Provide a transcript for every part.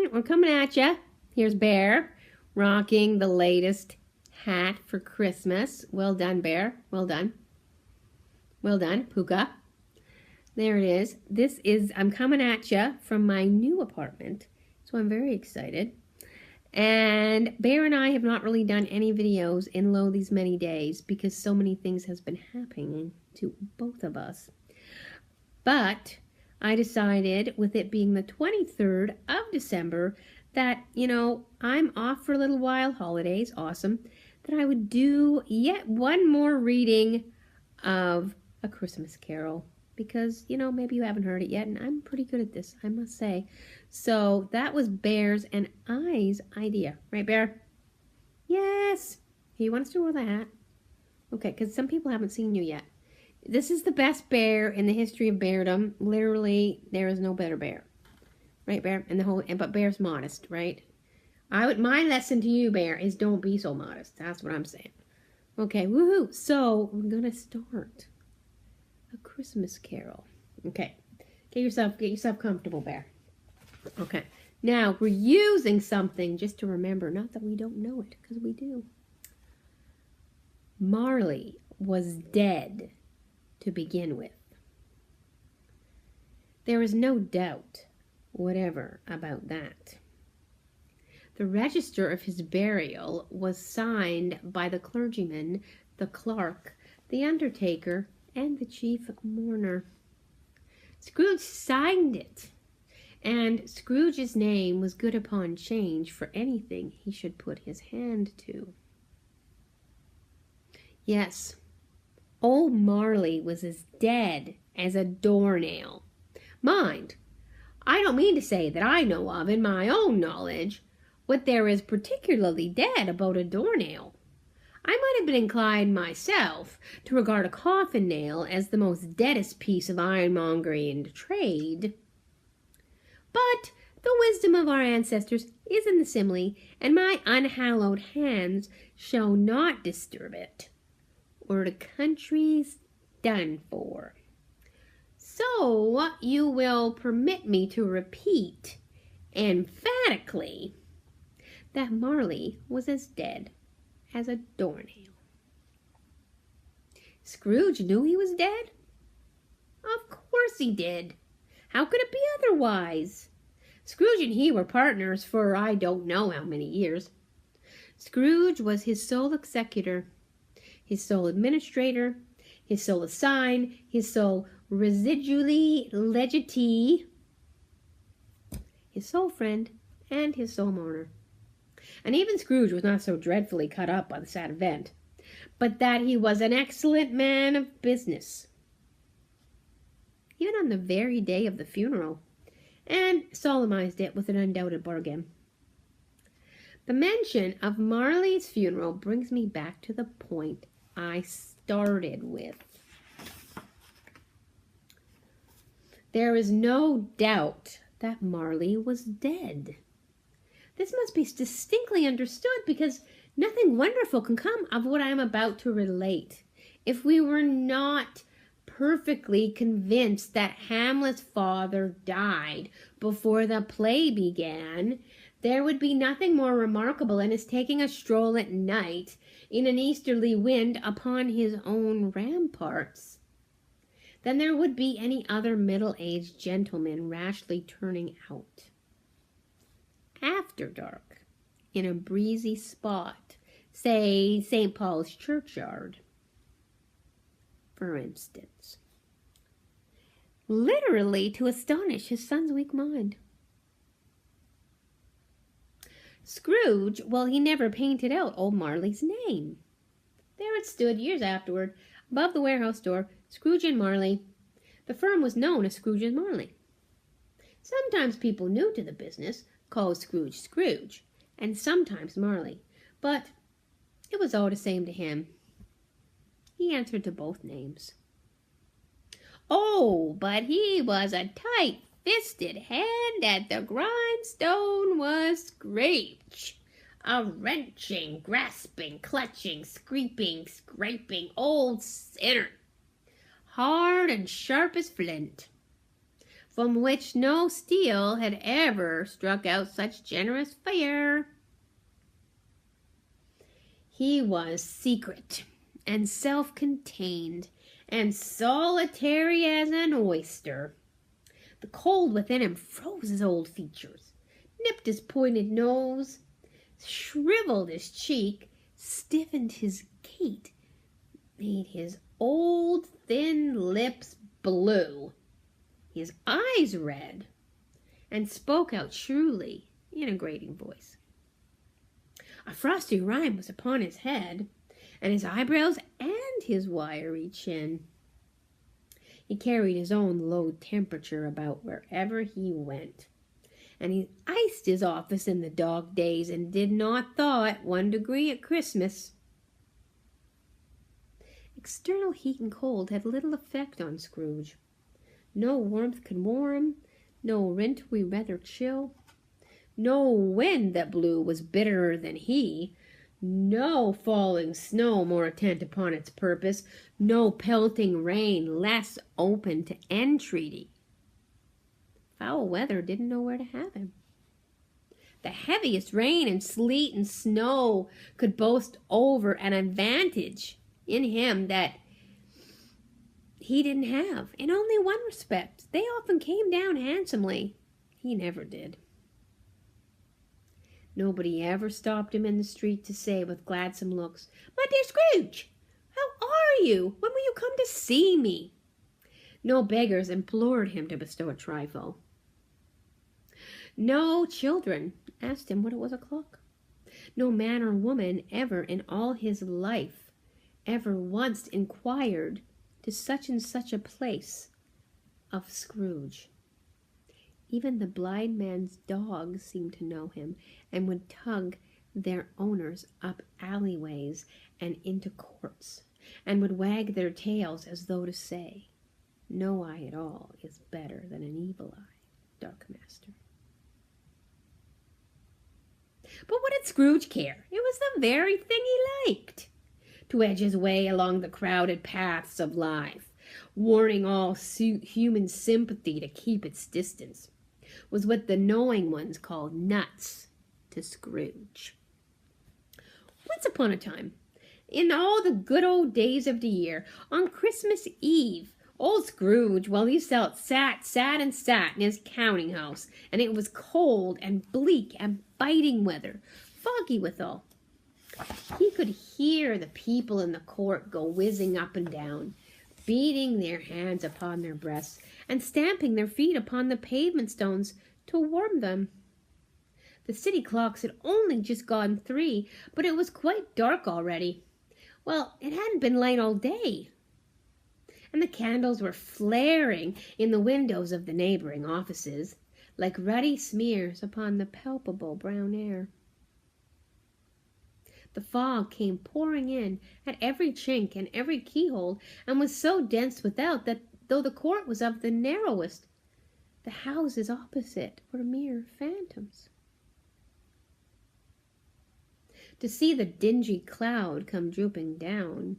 everyone. We're coming at ya. Here's Bear, rocking the latest hat for Christmas. Well done, Bear. Well done. Well done, Puka. There it is. I'm coming at ya from my new apartment, so I'm very excited. And Bear and I have not really done any videos in these many days because so many things has been happening to both of us. But I decided, with it being the 23rd of December, that, I'm off for a little while, holidays, awesome, that I would do yet one more reading of A Christmas Carol. Because, maybe you haven't heard it yet, and I'm pretty good at this, I must say. So that was Bear's and I's idea. Right, Bear? Yes. Hey, you want us to wear the hat? Okay, because some people haven't seen you yet. This is the best bear in the history of beardom. Literally, there is no better bear. Right, Bear? But Bear's modest, right? My lesson to you, Bear, is don't be so modest. That's what I'm saying. Okay, woohoo. So, we're going to start A Christmas Carol. Okay. Get yourself comfortable, Bear. Okay. Now, we're using something just to remember. Not that we don't know it, because we do. Marley was dead to begin with. There is no doubt whatever about that. The register of his burial was signed by the clergyman, the clerk, the undertaker, and the chief mourner. Scrooge signed it, and Scrooge's name was good upon change for anything he should put his hand to. Yes, old Marley was as dead as a doornail. Mind, I don't mean to say that I know of in my own knowledge what there is particularly dead about a doornail. I might have been inclined myself to regard a coffin nail as the most deadest piece of ironmongery in the trade. But the wisdom of our ancestors is in the simile, and my unhallowed hands shall not disturb it, or the country's done for. So you will permit me to repeat emphatically that Marley was as dead as a doornail. Scrooge knew he was dead? Of course he did. How could it be otherwise? Scrooge and he were partners for I don't know how many years. Scrooge was his sole executor, his sole administrator, his sole assign, his sole residually legatee, his sole friend, and his sole mourner. And even Scrooge was not so dreadfully cut up by the sad event, but that he was an excellent man of business, even on the very day of the funeral, and solemnized it with an undoubted bargain. The mention of Marley's funeral brings me back to the point I started with. There is no doubt that Marley was dead. This must be distinctly understood because nothing wonderful can come of what I am about to relate. If we were not perfectly convinced that Hamlet's father died before the play began, there would be nothing more remarkable in his taking a stroll at night in an easterly wind upon his own ramparts than there would be any other middle-aged gentleman rashly turning out after dark in a breezy spot, say St. Paul's churchyard, for instance, literally to astonish his son's weak mind. Scrooge, well, he never painted out old Marley's name. There it stood years afterward, above the warehouse door, Scrooge and Marley. The firm was known as Scrooge and Marley. Sometimes people new to the business called Scrooge Scrooge, and sometimes Marley, but it was all the same to him. He answered to both names. Oh, but he was a tight-fisted hand at the grindstone was Screech. A wrenching, grasping, clutching, scraping old sinner, hard and sharp as flint. from which no steel had ever struck out such generous fire. He was secret and self-contained and solitary as an oyster. The cold within him froze his old features, nipped his pointed nose, shriveled his cheek, stiffened his gait, made his old thin lips blue, his eyes red, and spoke out shrewdly in a grating voice. A frosty rime was upon his head, and his eyebrows and his wiry chin. He carried his own low temperature about wherever he went, and he iced his office in the dog days and did not thaw at 1 degree at Christmas. External heat and cold had little effect on Scrooge. No warmth could warm, no wintry weather chill. No wind that blew was bitterer than he, no falling snow more intent upon its purpose, no pelting rain less open to entreaty. Foul weather didn't know where to have him. The heaviest rain and sleet and snow could boast over an advantage in him that he didn't have, in only one respect. They often came down handsomely. He never did. Nobody ever stopped him in the street to say with gladsome looks, "My dear Scrooge, how are you? When will you come to see me?" No beggars implored him to bestow a trifle. No children asked him what it was o'clock. No man or woman ever in all his life ever once inquired to such and such a place of Scrooge. Even the blind man's dogs seemed to know him and would tug their owners up alleyways and into courts, and would wag their tails as though to say, "No eye at all is better than an evil eye, dark master." But what did Scrooge care? It was the very thing he liked, to edge his way along the crowded paths of life, warning all human sympathy to keep its distance, was what the knowing ones called nuts to Scrooge. Once upon a time, in all the good old days of the year, on Christmas Eve, old Scrooge, well, he sat in his counting house, and it was cold and bleak and biting weather, foggy withal. He could hear the people in the court go whizzing up and down, beating their hands upon their breasts and stamping their feet upon the pavement stones to warm them. The city clocks had only just gone 3, but it was quite dark already. Well, it hadn't been light all day, and the candles were flaring in the windows of the neighboring offices like ruddy smears upon the palpable brown air. The fog came pouring in at every chink and every keyhole, and was so dense without that, though the court was of the narrowest, the houses opposite were mere phantoms. To see the dingy cloud come drooping down,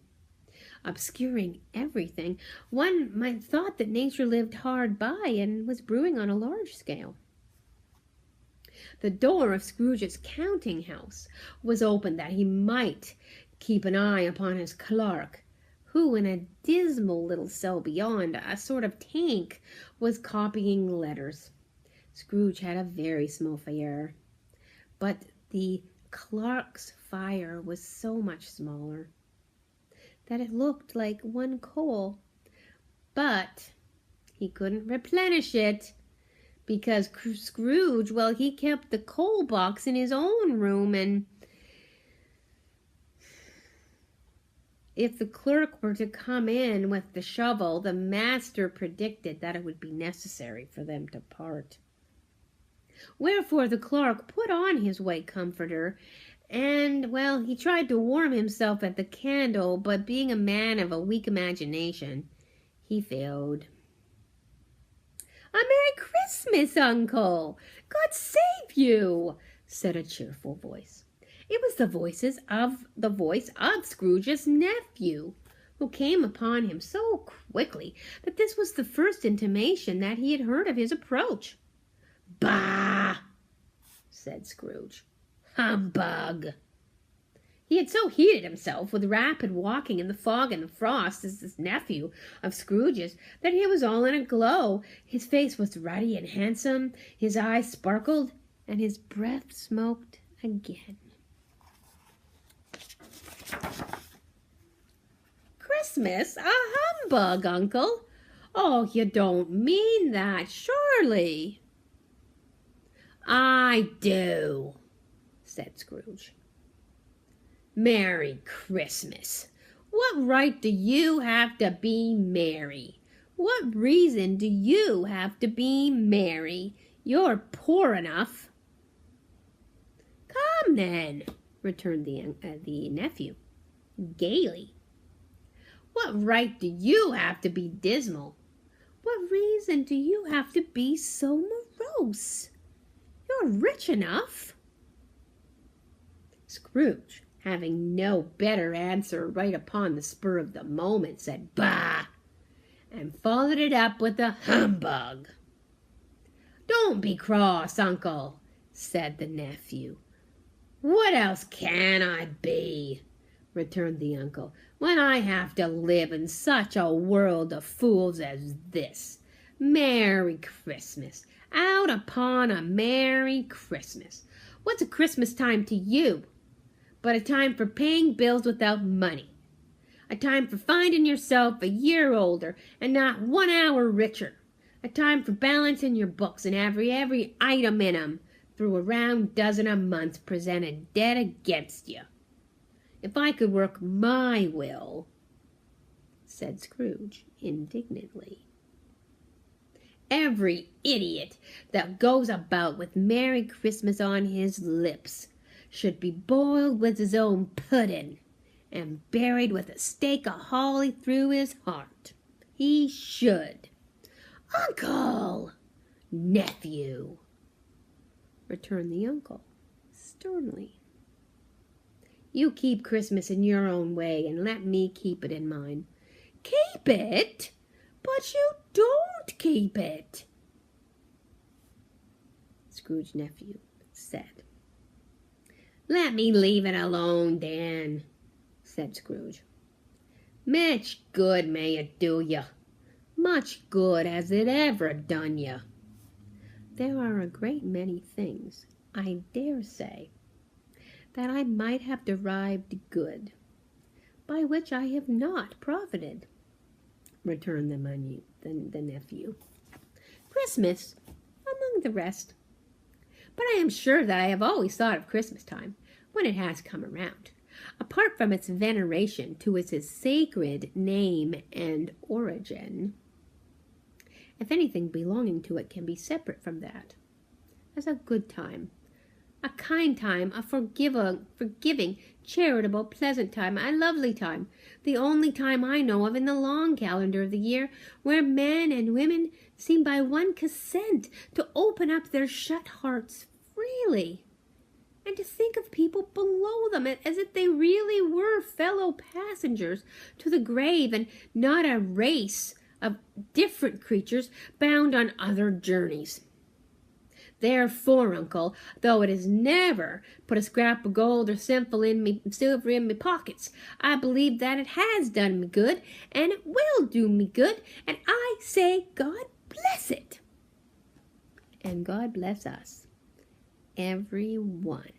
obscuring everything, one might thought that nature lived hard by and was brewing on a large scale. The door of Scrooge's counting house was open that he might keep an eye upon his clerk, who in a dismal little cell beyond, a sort of tank, was copying letters. Scrooge had a very small fire, but the clerk's fire was so much smaller that it looked like one coal, but he couldn't replenish it, because Scrooge, well, he kept the coal box in his own room, and if the clerk were to come in with the shovel, the master predicted that it would be necessary for them to part. Wherefore the clerk put on his white comforter, and, well, he tried to warm himself at the candle, but being a man of a weak imagination, he failed. "A Merry Christmas, Uncle! God save you!" said a cheerful voice. It was the voice of Scrooge's nephew, who came upon him so quickly that this was the first intimation that he had heard of his approach. "Bah!" said Scrooge. "Humbug!" He had so heated himself with rapid walking in the fog and the frost as this nephew of Scrooge's that he was all in a glow. His face was ruddy and handsome, his eyes sparkled, and his breath smoked again. "Christmas? A humbug, Uncle! Oh, you don't mean that, surely?" "I do," said Scrooge. "Merry Christmas! What right do you have to be merry? What reason do you have to be merry? You're poor enough." "Come, then," returned the nephew, gaily. "What right do you have to be dismal? What reason do you have to be so morose? You're rich enough." Scrooge, having no better answer right upon the spur of the moment, said "Bah!" and followed it up with a "Humbug!" "Don't be cross, Uncle," said the nephew. "What else can I be," returned the uncle, "when I have to live in such a world of fools as this? Merry Christmas! Out upon a Merry Christmas! What's a Christmas time to you? But a time for paying bills without money. A time for finding yourself a year older and not 1 hour richer. A time for balancing your books and every item in 'em through a round dozen a month presented dead against you. If I could work my will," said Scrooge indignantly. "Every idiot that goes about with Merry Christmas on his lips should be boiled with his own pudding and buried with a stake of holly through his heart. He should." "Uncle!" "Nephew!" returned the uncle sternly. "You keep Christmas in your own way, and let me keep it in mine." "Keep it? But you don't keep it," Scrooge's nephew said. "Let me leave it alone, then," said Scrooge. "Much good may it do you. Much good has it ever done you." "There are a great many things, I dare say, that I might have derived good, by which I have not profited," returned the nephew. "Christmas among the rest. But I am sure that I have always thought of Christmas time, when it has come around, apart from its veneration to its sacred name and origin, if anything belonging to it can be separate from that, as a good time, a kind time, a forgiving, charitable, pleasant time, a lovely time, the only time I know of in the long calendar of the year where men and women seem by one consent to open up their shut hearts freely, and to think of people below them as if they really were fellow passengers to the grave, and not a race of different creatures bound on other journeys. Therefore, Uncle, though it has never put a scrap of gold or silver in me pockets, I believe that it has done me good, and it will do me good, and I say God bless it. And God bless us, every one.